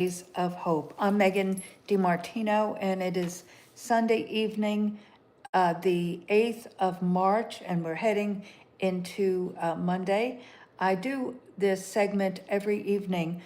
Days of Hope. I'm Megan DiMartino, and it is Sunday evening, the 8th of March, and we're heading into Monday. I do this segment every evening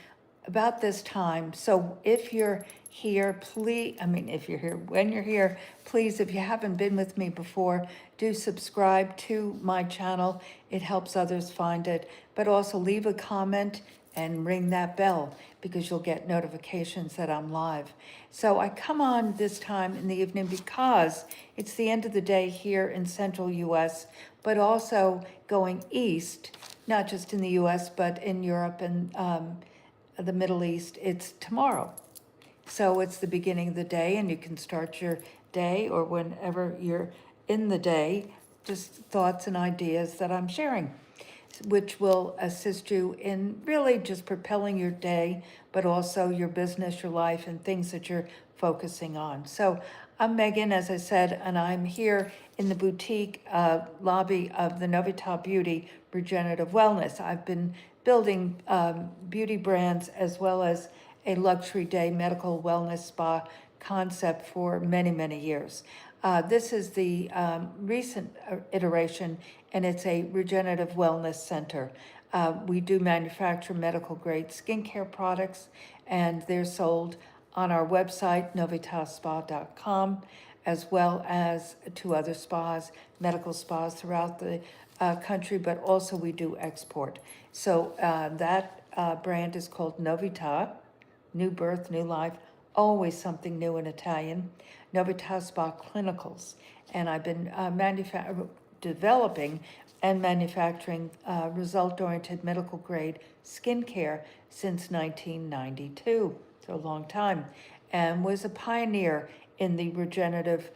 about this time. So if you're here, please, if you're here, when you're here, please, if you haven't been with me before, do subscribe to my channel. It helps others find it, but also leave a comment and ring that bell because you'll get notifications that I'm live. So I come on this time in the evening because it's the end of the day here in central US, but also going east, not just in the US, but in Europe and the Middle East. It's tomorrow. So it's the beginning of the day, and you can start your day or whenever you're in the day, just thoughts and ideas that I'm sharing, which will assist you in really just propelling your day, but also your business, your life, and things that you're focusing on. So I'm Megan, as I said, and I'm here in the boutique lobby of the Novita Beauty Regenerative Wellness. I've been building beauty brands as well as a luxury day medical wellness spa concept for many, many years. This is the recent iteration, and it's a regenerative wellness center. We do manufacture medical grade skincare products, and they're sold on our website, novitaspa.com, as well as to other spas, medical spas throughout the country, but also we do export. So that brand is called Novita, new birth, new life, always something new in Italian. Novita Spa Clinicals. And I've been developing and manufacturing result-oriented medical grade skincare since 1992, so a long time, and was a pioneer in the regenerative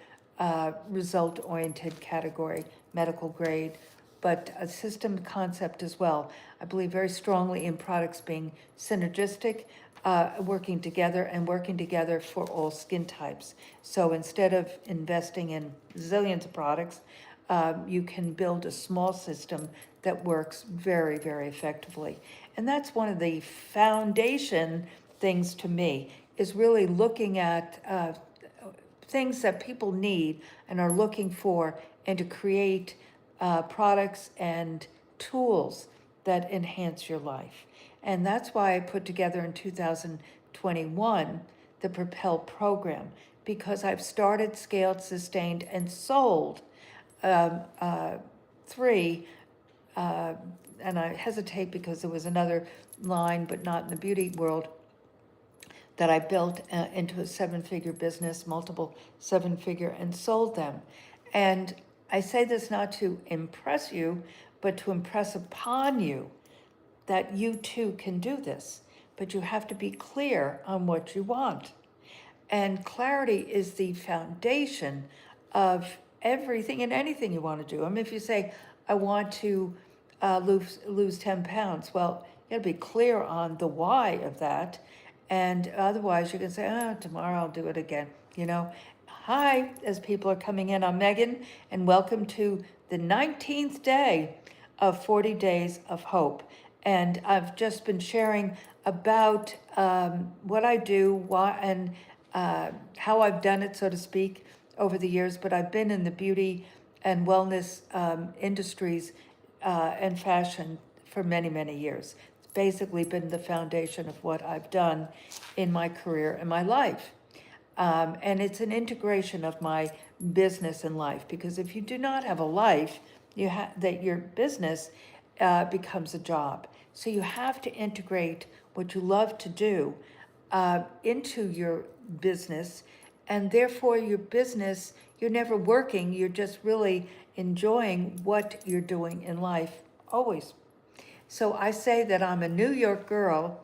result-oriented category, medical grade, but a system concept as well. I believe very strongly in products being synergistic, working together for all skin types. So instead of investing in zillions of products, you can build a small system that works very, very effectively. And that's one of the foundation things to me, is really looking at things that people need and are looking for, and to create products and tools that enhance your life. And that's why I put together in 2021 the Propel program, because I've started, scaled, sustained, and sold three, and I hesitate because there was another line, but not in the beauty world, that I built into a seven-figure business, multiple seven-figure, and sold them. And I say this not to impress you, but to impress upon you that you too can do this. But you have to be clear on what you want. And clarity is the foundation of everything and anything you want to do. I mean, if you say, I want to lose 10 pounds, well, you got to be clear on the why of that. And otherwise, you can say, oh, tomorrow I'll do it again. Hi, as people are coming in, I'm Megan, and welcome to the 19th day of 40 Days of Hope. And I've just been sharing about what I do, why, and how I've done it, so to speak, over the years. But I've been in the beauty and wellness industries and fashion for many, many years. It's basically been the foundation of what I've done in my career and my life. And it's an integration of my business and life, because if you do not have a life, that your business becomes a job. So you have to integrate what you love to do into your business, and therefore your business, you're never working, you're just really enjoying what you're doing in life always. So I say that I'm a New York girl,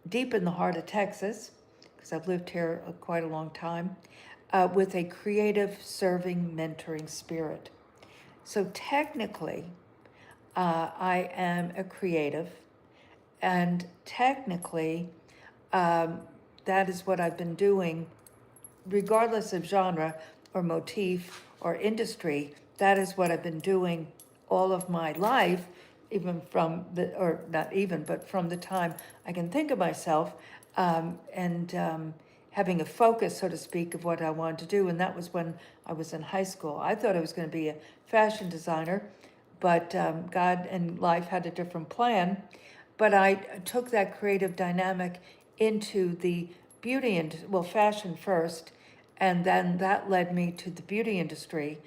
deep in the heart of Texas, because I've lived here quite a long time, with a creative, serving, mentoring spirit. So technically, I am a creative, and technically, that is what I've been doing, regardless of genre or motif or industry. That is what I've been doing all of my life, even from the, or not even, but from the time I can think of myself. and having a focus, so to speak, of what I wanted to do. And that was when I was in high school. I thought I was going to be a fashion designer, but God and life had a different plan. But I took that creative dynamic into the beauty and well, fashion first, and then that led me to the beauty industry,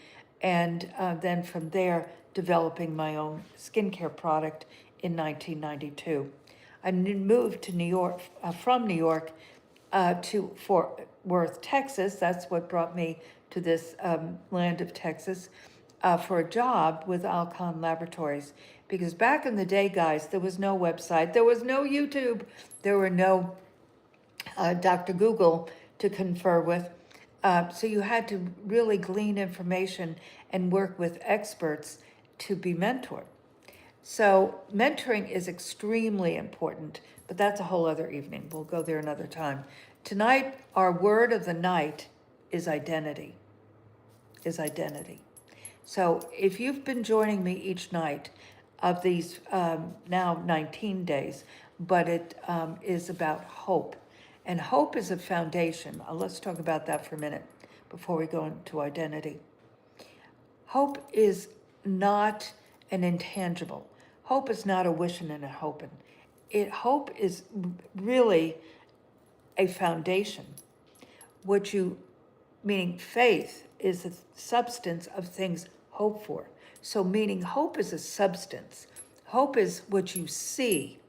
and then from there developing my own skincare product in 1992. I moved to New York from New York to Fort Worth, Texas. That's what brought me to this land of Texas for a job with Alcon Laboratories. Because back in the day, guys, there was no website, there was no YouTube, there were no Dr. Google to confer with. So you had to really glean information and work with experts to be mentored. So mentoring is extremely important, but that's a whole other evening. We'll go there another time. Tonight, our word of the night is identity, is identity. So if you've been joining me each night of these now 19 days, but it is about hope. And hope is a foundation. Let's talk about that for a minute before we go into identity. Hope is not an intangible. Hope is not a wishing and a hoping. Hope is really a foundation. Meaning faith is the substance of things hoped for. So meaning hope is a substance. Hope is what you see,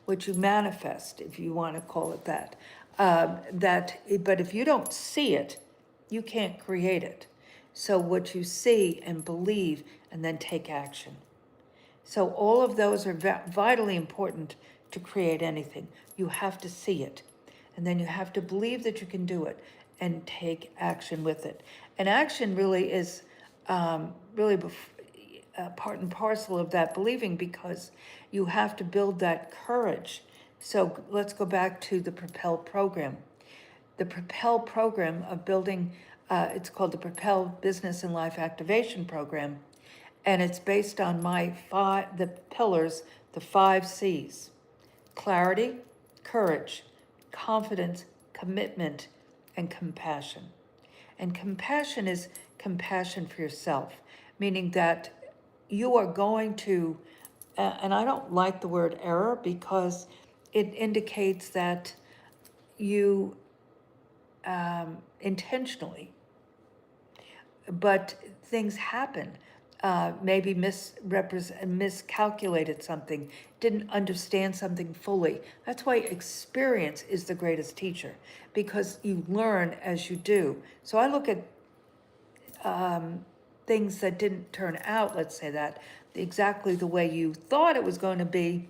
what you manifest, if you want to call it that. But if you don't see it, you can't create it. So what you see and believe and then take action. So all of those are vitally important to create anything. You have to see it, and then you have to believe that you can do it and take action with it. And action really is really part and parcel of that believing, because you have to build that courage. So let's go back to the Propel program. The Propel program of building, it's called the Propel Business and Life Activation Program, and it's based on the pillars, the 5 C's: clarity, courage, confidence, commitment, and compassion. And compassion is compassion for yourself, meaning that you are going to, and I don't like the word error because it indicates that you intentionally, but things happen. Maybe miscalculated something, didn't understand something fully. That's why experience is the greatest teacher, because you learn as you do. So I look at things that didn't turn out, let's say that, exactly the way you thought it was going to be,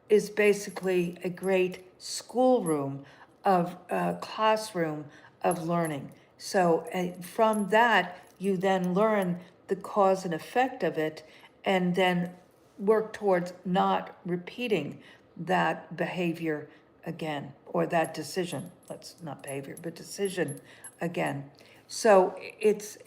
is basically a great schoolroom of classroom of learning. So from that, you then learn the cause and effect of it, and then work towards not repeating that behavior again, or that decision. Let's not behavior, but decision again. So it's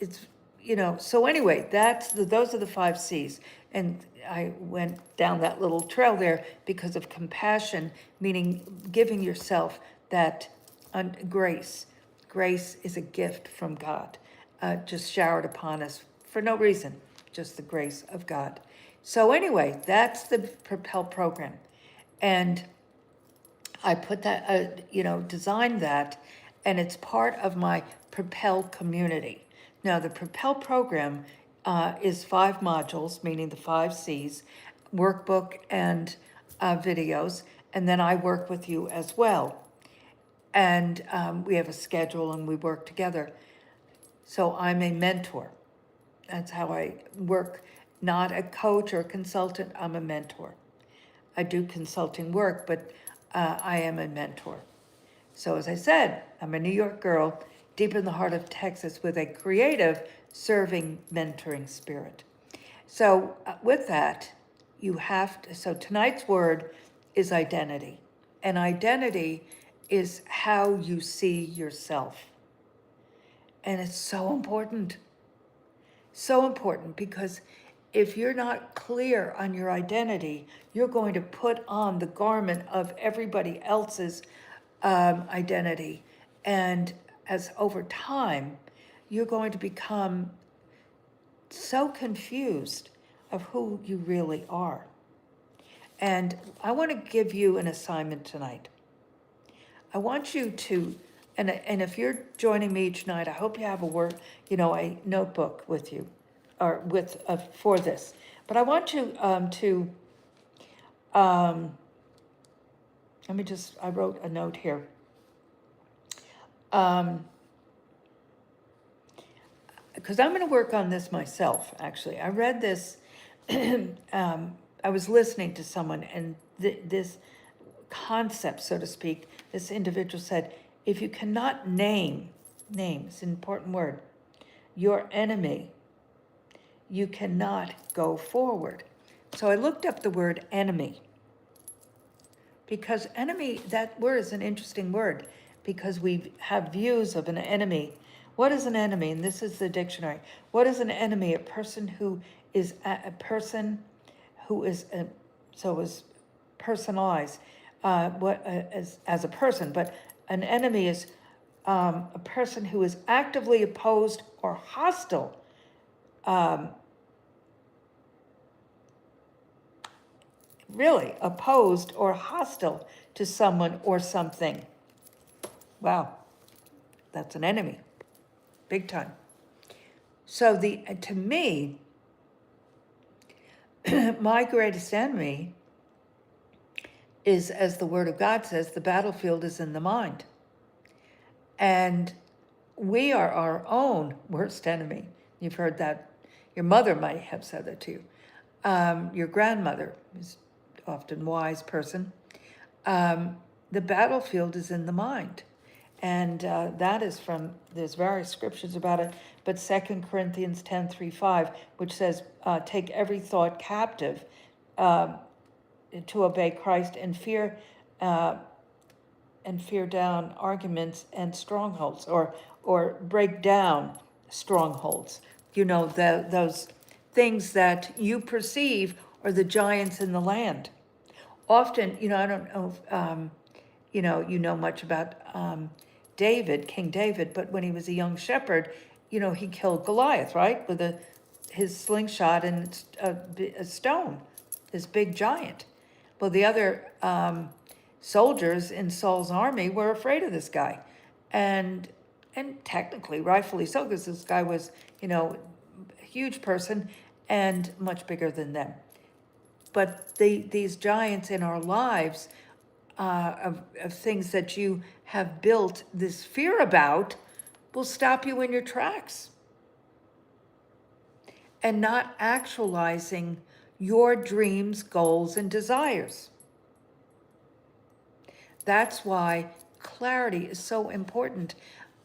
so anyway, those are the 5 C's. And I went down that little trail there because of compassion, meaning giving yourself that grace. Grace is a gift from God, just showered upon us for no reason, just the grace of God. So anyway, that's the Propel program. And I put that, designed that, and it's part of my Propel community. Now, the Propel program is 5 modules, meaning the 5 C's, workbook and videos, and then I work with you as well. And we have a schedule and we work together. So I'm a mentor. That's how I work, not a coach or a consultant, I'm a mentor. I do consulting work, but I am a mentor. So as I said, I'm a New York girl, deep in the heart of Texas, with a creative, serving, mentoring spirit. So with that, so tonight's word is identity. And identity is how you see yourself. And it's so important. So important, because if you're not clear on your identity, you're going to put on the garment of everybody else's identity. And as over time, you're going to become so confused of who you really are. And I want to give you an assignment tonight. I want you to, and if you're joining me each night, I hope you have a notebook with you, or with for this. But I want you let me just. I wrote a note here. Because I'm going to work on this myself. Actually, I read this. I was listening to someone, and this concept, so to speak, this individual said, if you cannot name is an important word, your enemy, you cannot go forward. So I looked up the word enemy, because enemy, that word is an interesting word, because we have views of an enemy. What is an enemy? And this is the dictionary. What is an enemy? A person who is so is personalized, as a person, but an enemy is a person who is actively opposed or hostile, really opposed or hostile to someone or something. Wow, that's an enemy, big time. So to me, my greatest enemy is, as the Word of God says, the battlefield is in the mind. And we are our own worst enemy. You've heard that. Your mother might have said that to you. Your grandmother is often wise person. The battlefield is in the mind. And that is from, there's various scriptures about it, but 2 Corinthians 10:3-5, which says, take every thought captive to obey Christ, and fear down arguments and strongholds, or break down strongholds. Those things that you perceive are the giants in the land. Often, I don't know if, you know much about King David, but when he was a young shepherd, he killed Goliath, right? With his slingshot and a stone, this big giant. Well, the other soldiers in Saul's army were afraid of this guy. And technically, rightfully so, because this guy was, a huge person and much bigger than them. But these giants in our lives, of things that you have built this fear about, will stop you in your tracks and not actualizing your dreams, goals, and desires. That's why clarity is so important.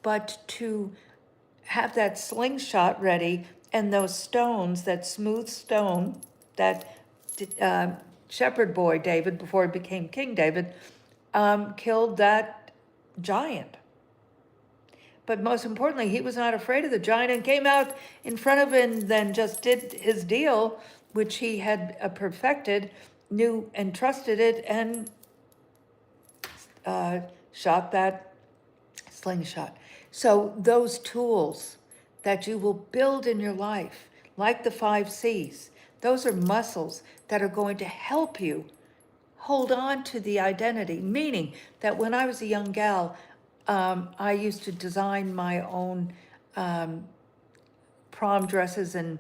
But to have that slingshot ready and those stones, that smooth stone, that shepherd boy David, before he became King David, killed that giant. But most importantly, he was not afraid of the giant and came out in front of him, and then just did his deal, which he had perfected, knew and trusted it, and shot that slingshot. So those tools that you will build in your life, like the 5 C's, those are muscles that are going to help you hold on to the identity. Meaning that when I was a young gal, I used to design my own prom dresses and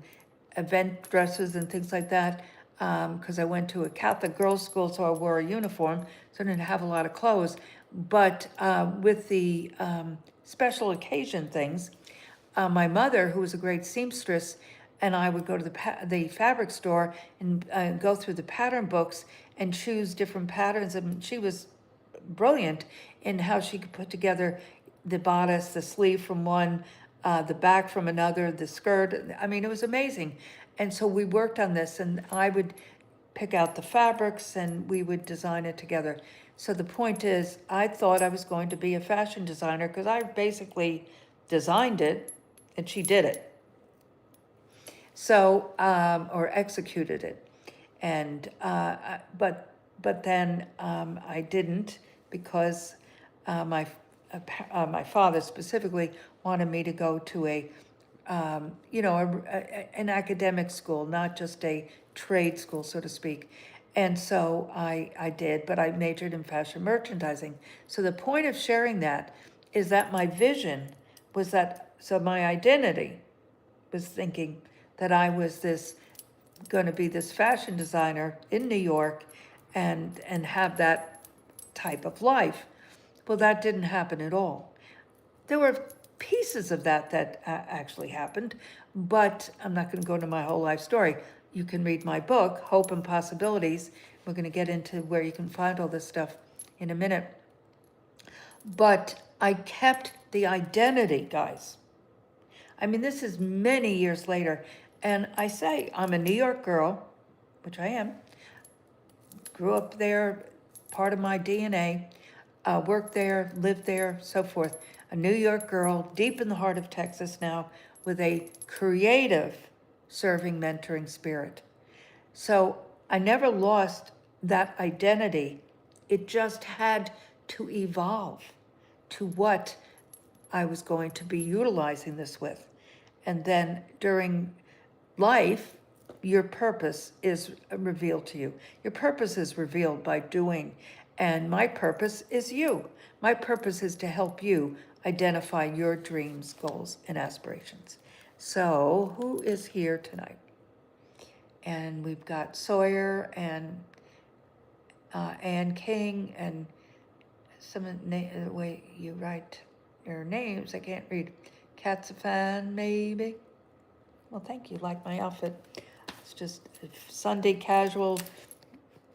event dresses and things like that, because I went to a Catholic girls' school, so I wore a uniform, so I didn't have a lot of clothes. But with the special occasion things, my mother, who was a great seamstress, and I would go to the fabric store and go through the pattern books and choose different patterns. And she was brilliant in how she could put together the bodice, the sleeve from one, the back from another, the skirt. I mean, it was amazing. And so we worked on this, and I would pick out the fabrics and we would design it together. So the point is, I thought I was going to be a fashion designer because I basically designed it and she did it. So, or executed it. And, but then I didn't, because my my father specifically wanted me to go to an academic school, not just a trade school, so to speak. And so I did, but I majored in fashion merchandising. So the point of sharing that is that my vision was that, so my identity was thinking that I was going to be this fashion designer in New York and have that type of life. Well, that didn't happen at all. There were pieces of that actually happened, but I'm not going to go into my whole life story. You can read my book, Hope and Possibilities. We're going to get into where you can find all this stuff in a minute. But I kept the identity, guys. I mean, this is many years later, and I say I'm a New York girl, which I am, grew up there, part of my DNA, worked there, lived there, so forth. A New York girl, deep in the heart of Texas now, with a creative serving, mentoring spirit. So I never lost that identity. It just had to evolve to what I was going to be utilizing this with. And then during life, your purpose is revealed to you. Your purpose is revealed by doing. And my purpose is you. My purpose is to help you identify your dreams, goals, and aspirations. So, who is here tonight? And we've got Sawyer and Ann King and some of the way you write your names, I can't read. Katsafan, maybe? Well, thank you. Like my outfit. It's just a Sunday casual,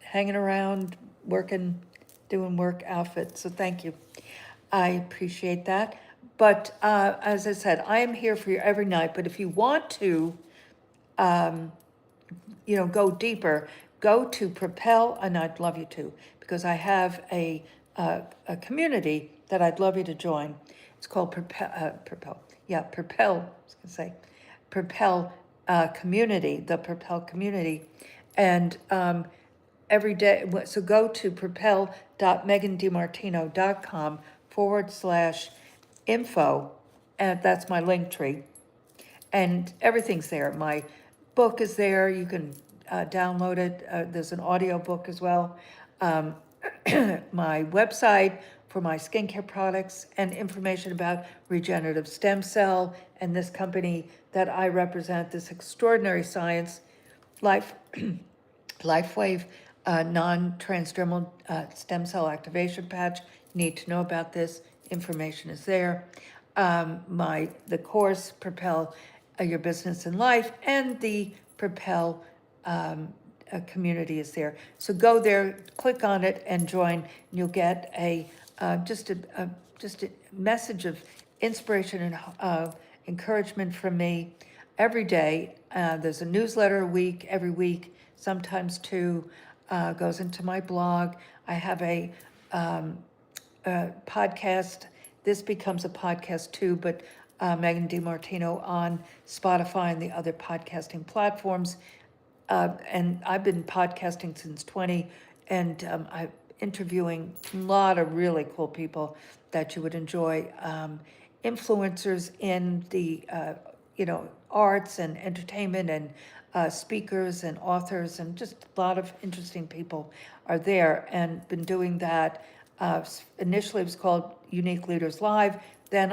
hanging around, working, doing work outfit. So thank you. I appreciate that. But as I said, I am here for you every night. But if you want to, go deeper, go to Propel, and I'd love you to, because I have a community that I'd love you to join. It's called Propel. Yeah, Propel. I was gonna say Propel community, the Propel community, and every day. So go to propel.megandimartino.com/info, and that's my link tree, and everything's there. My book is there. You can download it. There's an audio book as well. My website for my skincare products and information about regenerative stem cell and this company that I represent, this extraordinary science, LifeWave non-transdermal stem cell activation patch. You need to know about this. Information is there. The course, Propel Your Business and Life, and the Propel community is there. So go there, click on it, and join. And you'll get just a message of inspiration and encouragement from me every day. There's a newsletter every week, sometimes two. Goes into my blog. I have a podcast. This becomes a podcast too, but Megan DiMartino on Spotify and the other podcasting platforms. And I've been podcasting since 20, and I'm interviewing a lot of really cool people that you would enjoy. Influencers in the, arts and entertainment, and speakers and authors, and just a lot of interesting people are there, and been doing that. Initially, it was called Unique Leaders Live. Then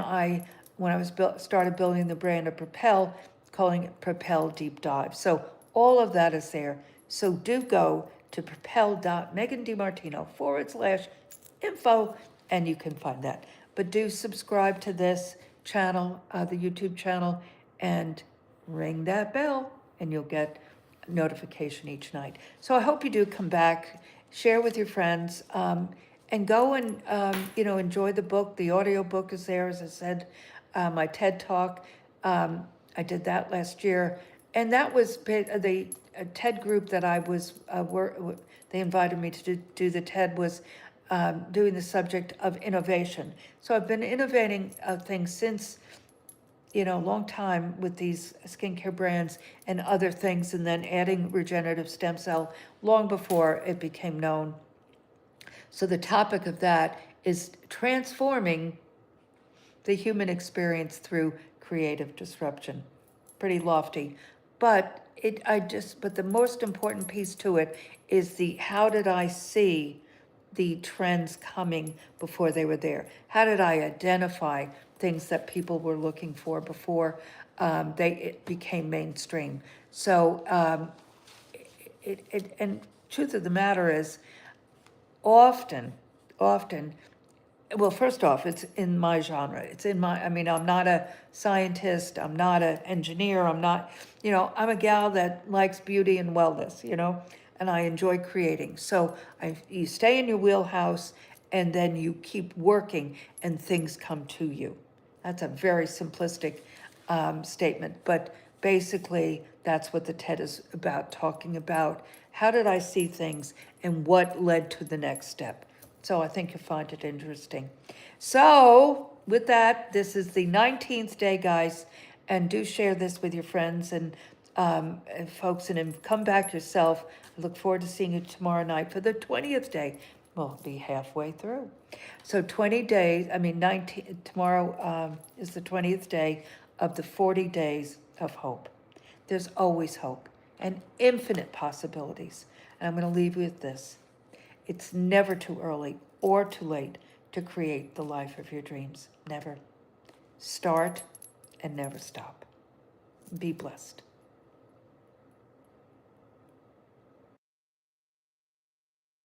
when I started building the brand of Propel, calling it Propel Deep Dive. So all of that is there. So do go to propel.megandimartino.com/info, and you can find that. But do subscribe to this channel, the YouTube channel, and ring that bell, and you'll get a notification each night. So I hope you do come back, share with your friends, and go and enjoy the book. The audio book is there, as I said. My TED Talk, I did that last year, and that was the TED group that I was. They invited me to do the TED was doing the subject of innovation. So I've been innovating things since, a long time with these skincare brands and other things, and then adding regenerative stem cell long before it became known. So the topic of that is transforming the human experience through creative disruption. Pretty lofty, but but the most important piece to it is the how did I see the trends coming before they were there? How did I identify things that people were looking for before it became mainstream? So, and truth of the matter is, often, often, well, first off, it's in my genre. It's in my, I mean, I'm not a scientist, I'm not an engineer, I'm not, I'm a gal that likes beauty and wellness, and I enjoy creating. So you stay in your wheelhouse and then you keep working and things come to you. That's a very simplistic statement, but basically that's what the TED is about, talking about how did I see things and what led to the next step. So I think you'll find it interesting. So with that, this is the 19th day, guys, and do share this with your friends and folks, and then come back yourself. I look forward to seeing you tomorrow night for the 20th day. We'll be halfway through. So 20 days, 19, tomorrow is the 20th day of the 40 days of hope. There's always hope and infinite possibilities. And I'm going to leave you with this. It's never too early or too late to create the life of your dreams. Never. Start and never stop. Be blessed.